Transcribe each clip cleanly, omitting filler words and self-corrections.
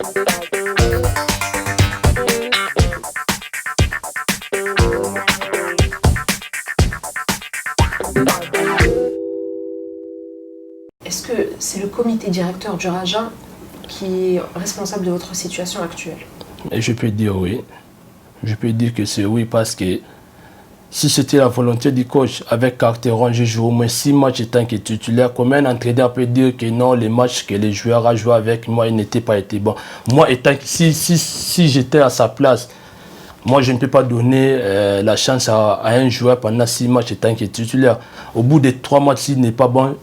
Est-ce que c'est le comité directeur du Raja qui est responsable de votre situation actuelle? Et je peux dire oui. Je peux dire que c'est oui parce que si c'était la volonté du coach, avec Carteron, j'ai joué au moins 6 matchs en tant que titulaire. Comment un entraîneur peut dire que non, les matchs que les joueurs ont joué avec moi, ils n'étaient pas été bons. Moi, si j'étais à sa place, moi, je ne peux pas donner la chance à un joueur pendant 6 matchs en tant que titulaire. Au bout de 3 matchs, s'il n'est pas bon,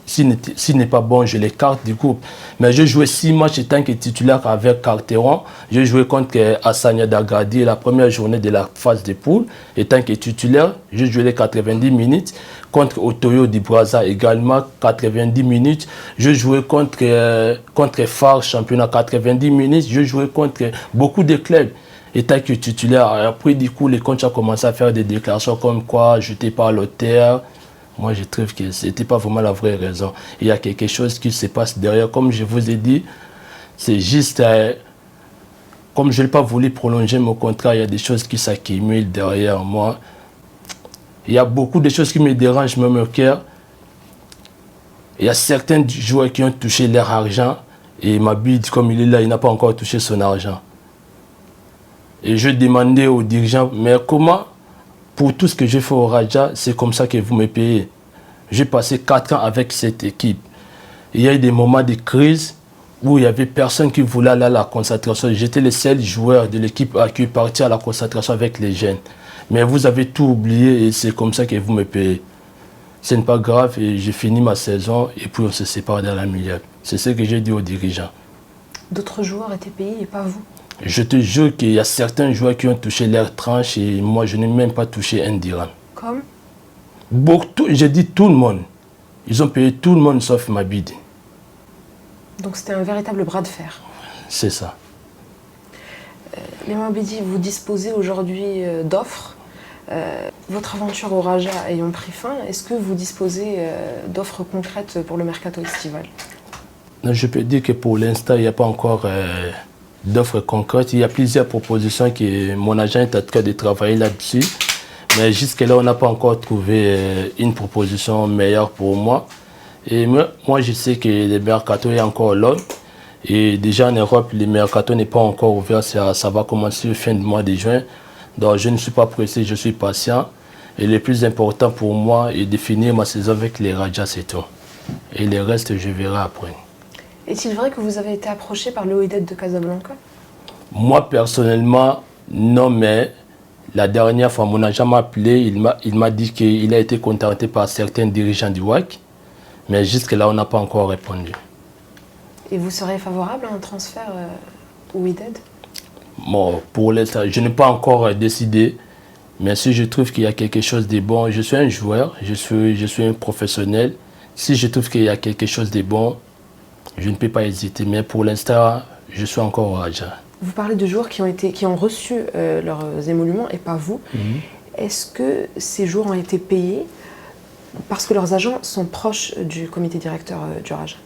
je l'écarte du groupe. Mais j'ai joué 6 matchs en tant que titulaire avec Carteron. J'ai joué contre Hassania Dagadi la première journée de la phase de poule. En tant que titulaire, j'ai joué les 90 minutes. Contre Otoyo du Brazza également, 90 minutes. Je jouais contre Phare, championnat 90 minutes. Je jouais contre beaucoup de clubs. Étant que titulaire, après du coup, les coachs ont commencé à faire des déclarations comme quoi je n'étais pas à l'auteur. Moi, je trouve que ce n'était pas vraiment la vraie raison. Il y a quelque chose qui se passe derrière. Comme je vous ai dit, c'est juste, comme je n'ai pas voulu prolonger mon contrat, il y a des choses qui s'accumulent derrière moi. Il y a beaucoup de choses qui me dérangent même au cœur. Il y a certains joueurs qui ont touché leur argent et Mabid, comme il est là, il n'a pas encore touché son argent. Et je demandais aux dirigeants, mais comment, pour tout ce que j'ai fait au Raja, c'est comme ça que vous me payez? J'ai passé 4 ans avec cette équipe. Il y a eu des moments de crise où il n'y avait personne qui voulait aller à la concentration. J'étais le seul joueur de l'équipe qui est parti à la concentration avec les jeunes. Mais vous avez tout oublié et c'est comme ça que vous me payez. Ce n'est pas grave et j'ai fini ma saison et puis on se sépare dans la milieu. C'est ce que j'ai dit aux dirigeants. D'autres joueurs étaient payés et pas vous? Je te jure qu'il y a certains joueurs qui ont touché leur tranche et moi je n'ai même pas touché un dirham. Comme? J'ai dit tout le monde. Ils ont payé tout le monde sauf Mabid. Donc c'était un véritable bras de fer. C'est ça. Les Mabidi, vous disposez aujourd'hui d'offres. Votre aventure au Raja ayant pris fin, est-ce que vous disposez d'offres concrètes pour le mercato estival? Je peux dire que pour l'instant, il n'y a pas encore d'offres concrètes. Il y a plusieurs propositions que mon agent est en train de travailler là-dessus. Mais jusque-là, on n'a pas encore trouvé une proposition meilleure pour moi. Et moi, je sais que le mercato est encore long. Et déjà en Europe, le mercato n'est pas encore ouvert. Ça va commencer fin du mois de juin. Donc je ne suis pas pressé, je suis patient. Et le plus important pour moi est de finir ma saison avec les Rajas, c'est tout. Et le reste, je verrai après. Est-il vrai que vous avez été approché par le Wydad de Casablanca? Moi, personnellement, non, mais la dernière fois, mon agent m'a appelé, il m'a dit qu'il a été contacté par certains dirigeants du WAC, mais jusque-là, on n'a pas encore répondu. Et vous serez favorable à un transfert au Wydad? Bon, pour l'instant, je n'ai pas encore décidé, mais si je trouve qu'il y a quelque chose de bon, je suis un joueur, je suis un professionnel. Si je trouve qu'il y a quelque chose de bon, je ne peux pas hésiter, mais pour l'instant, je suis encore au Raja. Vous parlez de joueurs qui ont reçu leurs émoluments et pas vous. Est-ce que ces joueurs ont été payés parce que leurs agents sont proches du comité directeur du Raja?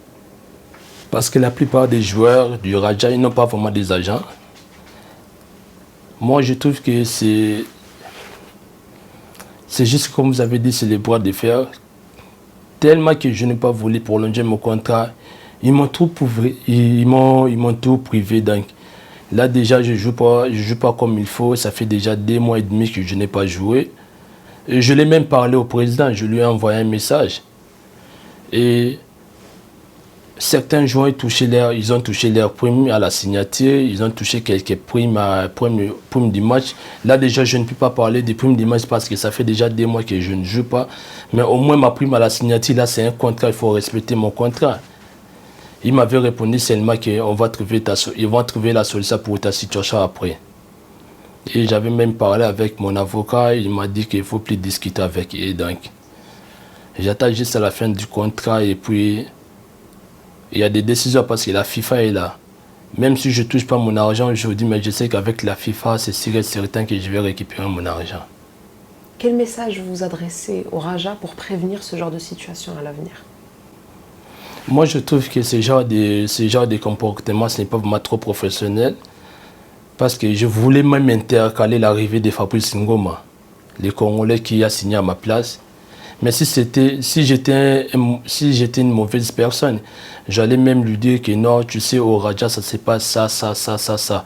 Parce que la plupart des joueurs du Raja, ils n'ont pas vraiment des agents. Moi, je trouve que c'est juste comme vous avez dit, c'est les bras de fer. Tellement que je n'ai pas voulu prolonger mon contrat, ils m'ont tout privé. Donc, là, déjà, je joue pas comme il faut. Ça fait déjà 2 mois et demi que je n'ai pas joué. Et je l'ai même parlé au président. Je lui ai envoyé un message. Et certains joueurs ils ont touché leur prime à la signature. Ils ont touché quelques primes du match. Là, déjà, je ne peux pas parler des primes du match parce que ça fait déjà 2 mois que je ne joue pas. Mais au moins, ma prime à la signature, là, c'est un contrat. Il faut respecter mon contrat. Il m'avait répondu seulement qu'ils vont trouver la solution pour ta situation après. Et j'avais même parlé avec mon avocat, il m'a dit qu'il ne faut plus discuter avec eux. Donc, j'attends juste à la fin du contrat et puis il y a des décisions parce que la FIFA est là. Même si je ne touche pas mon argent aujourd'hui, mais je sais qu'avec la FIFA, c'est sûr et certain que je vais récupérer mon argent. Quel message vous adressez au Raja pour prévenir ce genre de situation à l'avenir? Moi, je trouve que ce genre de comportement, ce n'est pas vraiment trop professionnel. Parce que je voulais même intercaler l'arrivée de Fabrice Ngoma, le Congolais qui a signé à ma place. Mais si j'étais une mauvaise personne, j'allais même lui dire que non, tu sais, au Raja, ça se passe ça.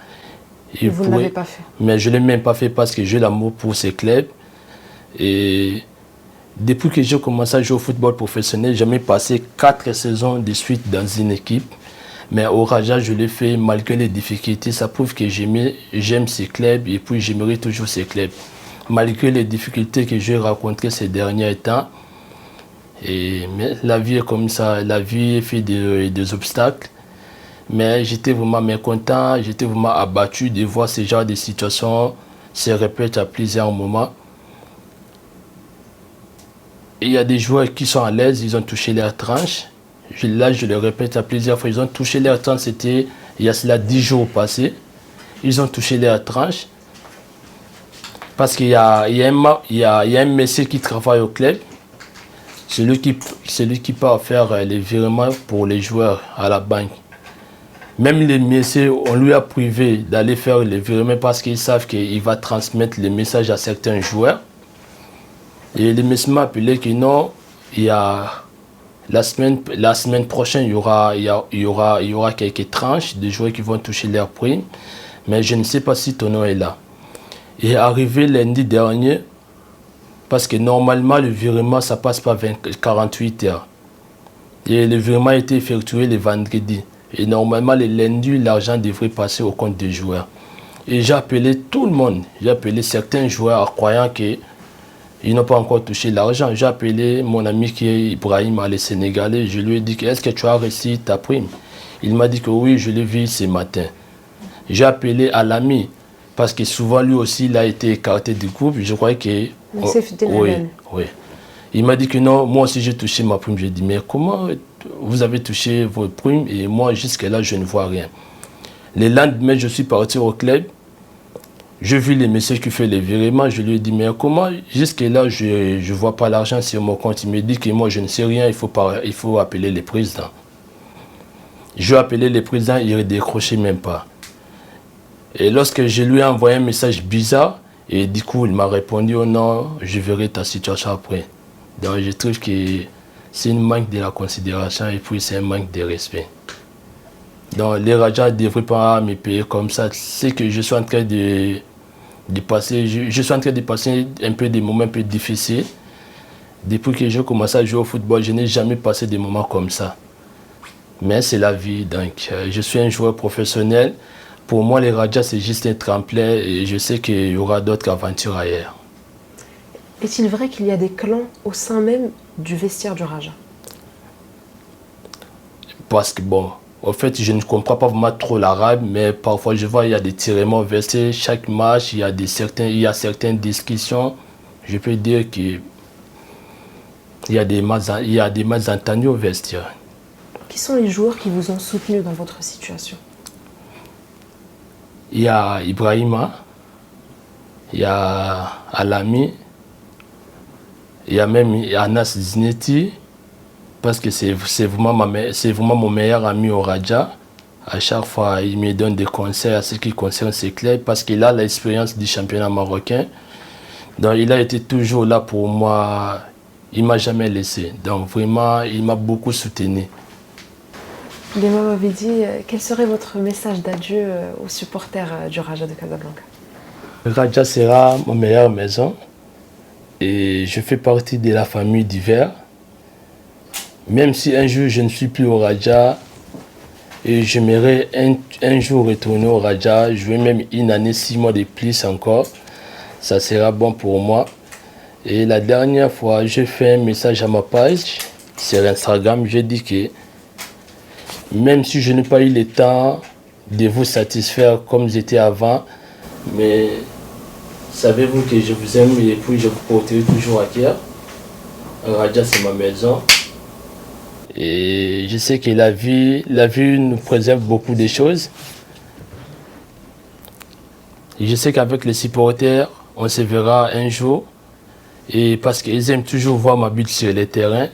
Et vous ne l'avez pas fait. Mais je ne l'ai même pas fait parce que j'ai l'amour pour ces clubs. Et depuis que j'ai commencé à jouer au football professionnel, j'ai jamais passé 4 saisons de suite dans une équipe. Mais au Raja, je l'ai fait malgré les difficultés. Ça prouve que j'aime ces clubs et puis j'aimerais toujours ces clubs. Malgré les difficultés que j'ai rencontrées ces derniers temps. Mais la vie est comme ça, la vie est faite des obstacles. Mais j'étais vraiment mécontent, j'étais vraiment abattu de voir ce genre de situation se répéter à plusieurs moments. Et il y a des joueurs qui sont à l'aise, ils ont touché leur tranche. Là, je le répète à plusieurs fois, ils ont touché leur tranche, c'était il y a cela 10 jours passés. Ils ont touché leur tranche. Parce qu'il y a un monsieur qui travaille au club, celui qui peut faire les virements pour les joueurs à la banque. Même les messieurs, on lui a privé d'aller faire les virements parce qu'ils savent qu'il va transmettre les messages à certains joueurs. Et le monsieur m'a appelé que non, il y a la semaine prochaine, il y aura quelques tranches de joueurs qui vont toucher leur prime. Mais je ne sais pas si ton nom est là. Et arrivé lundi dernier, parce que normalement le virement ça passe pas 48 heures. Et le virement a été effectué le vendredi. Et normalement le lundi, l'argent devrait passer au compte des joueurs. Et j'ai appelé tout le monde. J'ai appelé certains joueurs croyant qu'ils n'ont pas encore touché l'argent. J'ai appelé mon ami qui est Ibrahim, le Sénégalais. Je lui ai dit, est-ce que tu as reçu ta prime? Il m'a dit que oui, je l'ai vu ce matin. J'ai appelé à l'ami. Parce que souvent, lui aussi, il a été écarté du groupe. Je croyais que... Oui. Il m'a dit que non, moi aussi, j'ai touché ma prime. J'ai dit, mais comment vous avez touché votre prime? Et moi, jusque-là, je ne vois rien. Le lendemain, je suis parti au club. J'ai vu les messieurs qui font les virements. Je lui ai dit, mais comment jusque-là, je ne vois pas l'argent sur mon compte? Il me dit que moi, je ne sais rien. Il faut appeler le président. J'ai appelé le président, il ne décrochait même pas. Et lorsque je lui ai envoyé un message bizarre, et du coup, il m'a répondu, oh non, je verrai ta situation après. Donc, je trouve que c'est un manque de la considération et puis c'est un manque de respect. Donc, les Rajas ne devraient pas me payer comme ça. C'est que je suis en train de passer, je suis en train de passer un peu des moments un peu difficiles. Depuis que j'ai commencé à jouer au football, je n'ai jamais passé des moments comme ça. Mais c'est la vie, donc je suis un joueur professionnel. Pour moi, les Rajas, c'est juste un tremplin et je sais qu'il y aura d'autres aventures ailleurs. Est-il vrai qu'il y a des clans au sein même du vestiaire du Raja? Parce que bon, en fait, je ne comprends pas vraiment trop l'arabe, mais parfois je vois qu'il y a des tirements versés. Chaque match, il y a certaines discussions. Je peux dire qu'il y a des malentendus au vestiaire. Qui sont les joueurs qui vous ont soutenu dans votre situation? Il y a Ibrahima, il y a Alami, il y a même Anas Zineti, parce que c'est vraiment mon meilleur ami au Raja. À chaque fois, il me donne des conseils à ce qui concerne ses clubs, parce qu'il a l'expérience du championnat marocain. Donc il a été toujours là pour moi, il ne m'a jamais laissé. Donc vraiment, il m'a beaucoup soutenu. Lema Mabedi, quel serait votre message d'adieu aux supporters du Raja de Casablanca? Le Raja sera ma meilleure maison et je fais partie de la famille d'hiver. Même si un jour je ne suis plus au Raja et j'aimerais un jour retourner au Raja, jouer même une année, 6 mois de plus encore, ça sera bon pour moi. Et la dernière fois, j'ai fait un message à ma page sur Instagram, j'ai dit que même si je n'ai pas eu le temps de vous satisfaire comme j'étais avant, mais savez-vous que je vous aime et puis je vous porterai toujours à cœur. Raja, c'est ma maison. Et je sais que la vie nous préserve beaucoup de choses. Et je sais qu'avec les supporters, on se verra un jour. Et parce qu'ils aiment toujours voir ma bulle sur les terrains.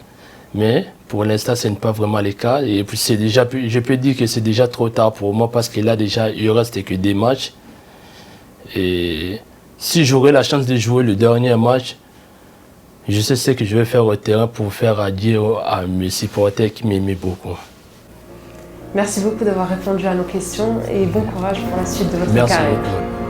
Mais pour l'instant, ce n'est pas vraiment le cas. Et puis, je peux dire que c'est déjà trop tard pour moi parce que là, déjà, il ne reste que des matchs. Et si j'aurais la chance de jouer le dernier match, je sais ce que je vais faire au terrain pour faire adieu à mes supporters qui m'aimaient beaucoup. Merci beaucoup d'avoir répondu à nos questions et bon courage pour la suite de votre Merci carrière. beaucoup.